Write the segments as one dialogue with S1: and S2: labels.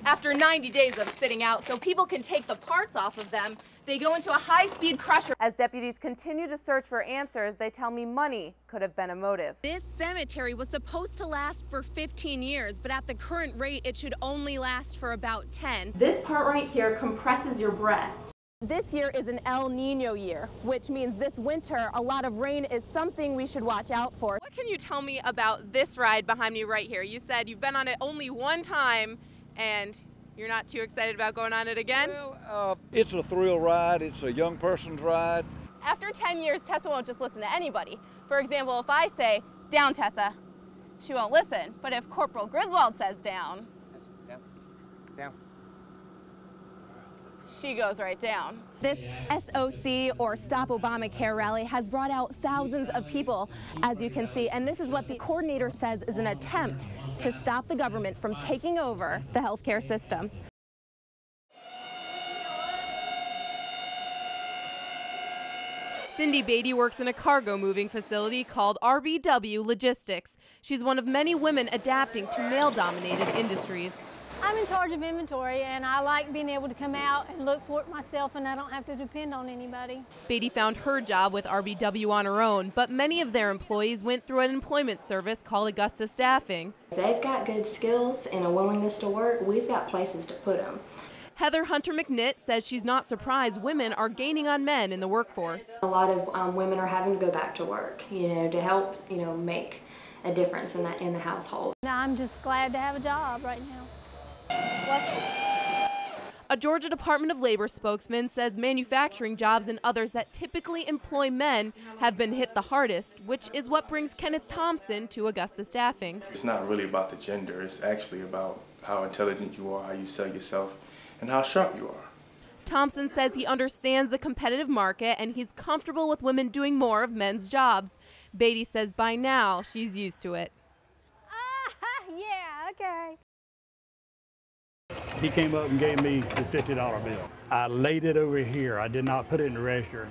S1: After 90 days of sitting out so people can take the parts off of them, they go into a high-speed crusher.
S2: As deputies continue to search for answers, they tell me money could have been a motive.
S1: This cemetery was supposed to last for 15 years, but at the current rate, it should only last for about 10.
S2: This part right here compresses your breast.
S1: This year is an El Nino year, which means this winter a lot of rain is something we should watch out for. What can you tell me about this ride behind me right here? You said you've been on it only one time and you're not too excited about going on it again?
S3: Well, it's a thrill ride. It's a young person's ride.
S1: After 10 years, Tessa won't just listen to anybody. For example, if I say, down Tessa, she won't listen. But if Corporal Griswold says down,
S4: Down.
S1: she goes right down. This SOC, or Stop Obamacare rally, has brought out thousands of people, as you can see, and this is what the coordinator says is an attempt to stop the government from taking over the healthcare system. Cindy Beatty works in a cargo moving facility called RBW Logistics. She's one of many women adapting to male-dominated industries.
S5: I'm in charge of inventory, and I like being able to come out and look for it myself, and I don't have to depend on anybody.
S1: Beatty found her job with RBW on her own, but many of their employees went through an employment service called Augusta Staffing.
S6: If they've got good skills and a willingness to work, we've got places to put them.
S1: Heather Hunter McNitt says she's not surprised women are gaining on men in the workforce.
S6: A lot of women are having to go back to work, to help, make a difference in the household.
S5: I'm just glad to have a job right now.
S1: A Georgia Department of Labor spokesman says manufacturing jobs and others that typically employ men have been hit the hardest, which is what brings Kenneth Thompson to Augusta Staffing.
S7: It's not really about the gender, it's actually about how intelligent you are, how you sell yourself, and how sharp you are.
S1: Thompson says he understands the competitive market and he's comfortable with women doing more of men's jobs. Beatty says by now she's used to it.
S5: Yeah, okay.
S8: He came up and gave me the $50 bill. I laid it over here. I did not put it in the register.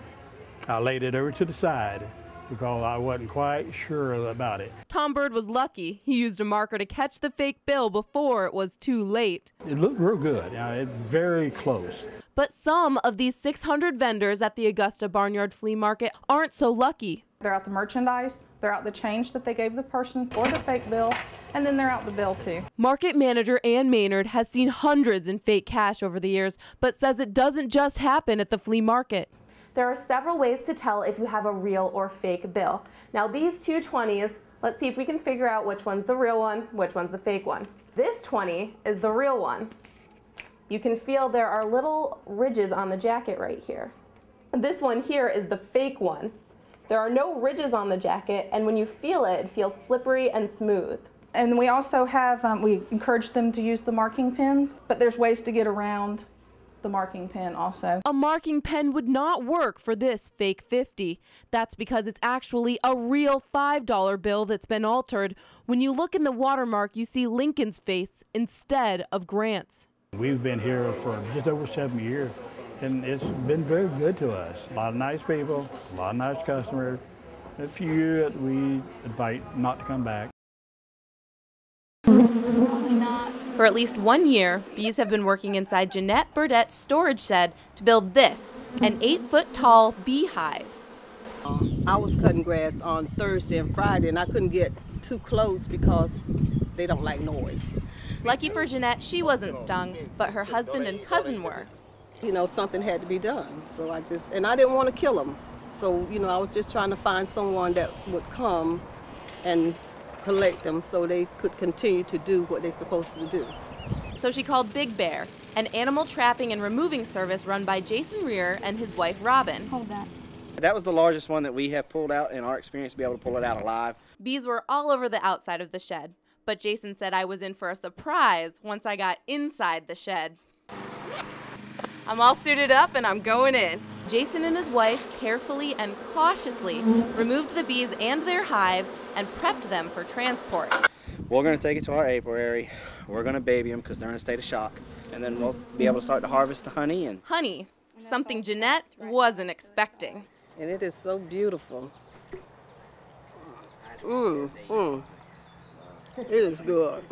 S8: I laid it over to the side because I wasn't quite sure about it.
S1: Tom Bird was lucky. He used a marker to catch the fake bill before it was too late.
S8: It looked real good. It's very close.
S1: But some of these 600 vendors at the Augusta Barnyard Flea Market aren't so lucky.
S9: They're out the merchandise, they're out the change that they gave the person for the fake bill, and then they're out the bill too.
S1: Market manager Ann Maynard has seen hundreds in fake cash over the years, but says it doesn't just happen at the flea market.
S2: There are several ways to tell if you have a real or fake bill. Now these two 20s, let's see if we can figure out which one's the real one, which one's the fake one. This 20 is the real one. You can feel there are little ridges on the jacket right here. And this one here is the fake one. There are no ridges on the jacket, and when you feel it, it feels slippery and smooth.
S9: And we also have, we encourage them to use the marking pens, but there's ways to get around the marking pen also.
S1: A marking pen would not work for this fake 50. That's because it's actually a real $5 bill that's been altered. When you look in the watermark, you see Lincoln's face instead of Grant's.
S8: We've been here for just over 7 years, and it's been very good to us. A lot of nice people, a lot of nice customers. A few that we invite not to come back.
S1: For at least 1 year, bees have been working inside Jeanette Burdett's storage shed to build this, an 8-foot-tall beehive.
S10: I was cutting grass on Thursday and Friday, and I couldn't get too close because they don't like noise.
S1: Lucky for Jeanette, she wasn't stung, but her husband and cousin were.
S10: Something had to be done, so I didn't want to kill them. So, I was just trying to find someone that would come and collect them so they could continue to do what they're supposed to do.
S1: So she called Big Bear, an animal trapping and removing service run by Jason Rear and his wife Robin.
S5: Hold that.
S4: That was the largest one that we have pulled out in our experience to be able to pull it out alive.
S1: Bees were all over the outside of the shed, but Jason said I was in for a surprise once I got inside the shed. I'm all suited up and I'm going in. Jason and his wife carefully and cautiously removed the bees and their hive and prepped them for transport.
S4: We're going to take it to our apiary. We're going to baby them because they're in a state of shock. And then we'll be able to start to harvest the honey.
S1: Honey, something Jeanette wasn't expecting.
S10: And it is so beautiful. It is good.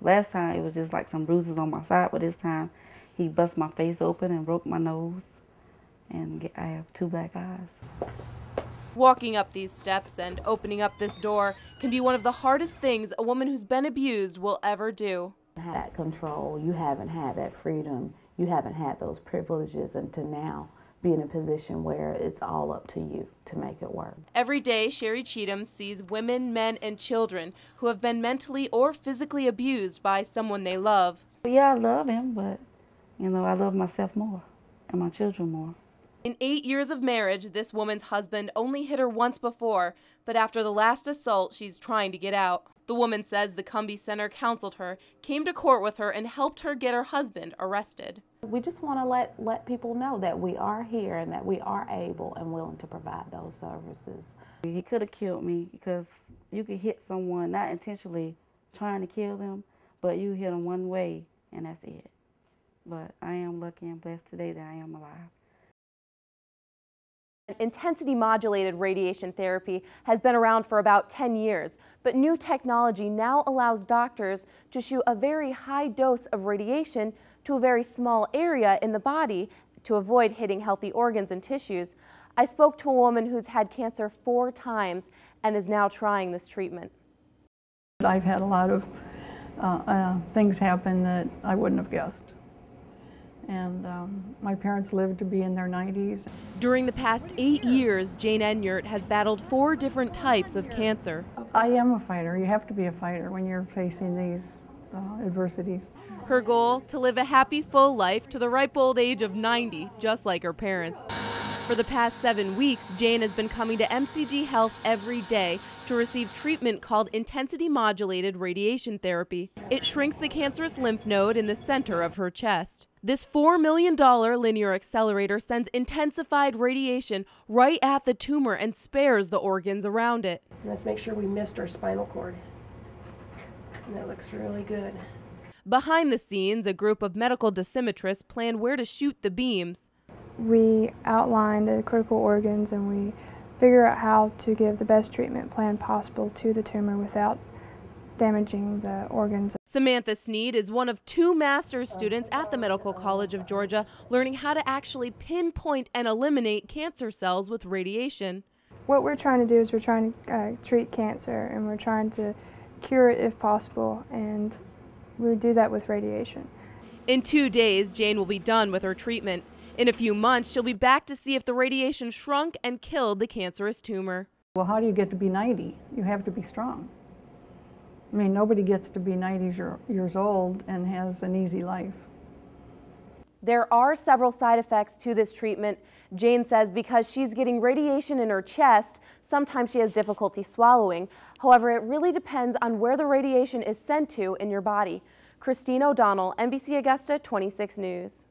S11: Last time it was just like some bruises on my side, but this time he bust my face open and broke my nose, and I have 2 black eyes.
S1: Walking up these steps and opening up this door can be one of the hardest things a woman who's been abused will ever do.
S12: That control, you haven't had that freedom, you haven't had those privileges, and to now be in a position where it's all up to you to make it work.
S1: Every day, Sherry Cheatham sees women, men, and children who have been mentally or physically abused by someone they love.
S11: Yeah, I love him, but you know, I love myself more and my children more.
S1: In 8 years of marriage, this woman's husband only hit her once before, but after the last assault, she's trying to get out. The woman says the Cumbie Center counseled her, came to court with her, and helped her get her husband arrested.
S12: We just want to let people know that we are here and that we are able and willing to provide those services.
S11: He could have killed me because you could hit someone, not intentionally trying to kill them, but you hit them one way and that's it. But I am lucky and blessed today that I am alive.
S2: Intensity modulated radiation therapy has been around for about 10 years, but new technology now allows doctors to shoot a very high dose of radiation to a very small area in the body to avoid hitting healthy organs and tissues. I spoke to a woman who's had cancer 4 times and is now trying this treatment.
S13: I've had a lot of things happen that I wouldn't have guessed. And my parents lived to be in their 90s.
S1: During the past 8 years, Jane Enyart has battled 4 different types of cancer.
S13: I am a fighter. You have to be a fighter when you're facing these adversities.
S1: Her goal, to live a happy, full life to the ripe old age of 90, just like her parents. For the past 7 weeks, Jane has been coming to MCG Health every day to receive treatment called intensity modulated radiation therapy. It shrinks the cancerous lymph node in the center of her chest. This $4 million linear accelerator sends intensified radiation right at the tumor and spares the organs around it.
S14: Let's make sure we missed our spinal cord. And that looks really good.
S1: Behind the scenes, a group of medical dosimetrists plan where to shoot the beams.
S15: We outline the critical organs and we figure out how to give the best treatment plan possible to the tumor without damaging the organs.
S1: Samantha Sneed is one of 2 master's students at the Medical College of Georgia, learning how to actually pinpoint and eliminate cancer cells with radiation.
S15: What we're trying to do is we're trying to treat cancer, and we're trying to cure it if possible, and we do that with radiation.
S1: In 2 days, Jane will be done with her treatment. In a few months, she'll be back to see if the radiation shrunk and killed the cancerous tumor.
S13: Well, how do you get to be 90? You have to be strong. I mean, nobody gets to be 90 years old and has an easy life.
S2: There are several side effects to this treatment. Jane says because she's getting radiation in her chest, sometimes she has difficulty swallowing. However, it really depends on where the radiation is sent to in your body. Christine O'Donnell, NBC Augusta 26 News.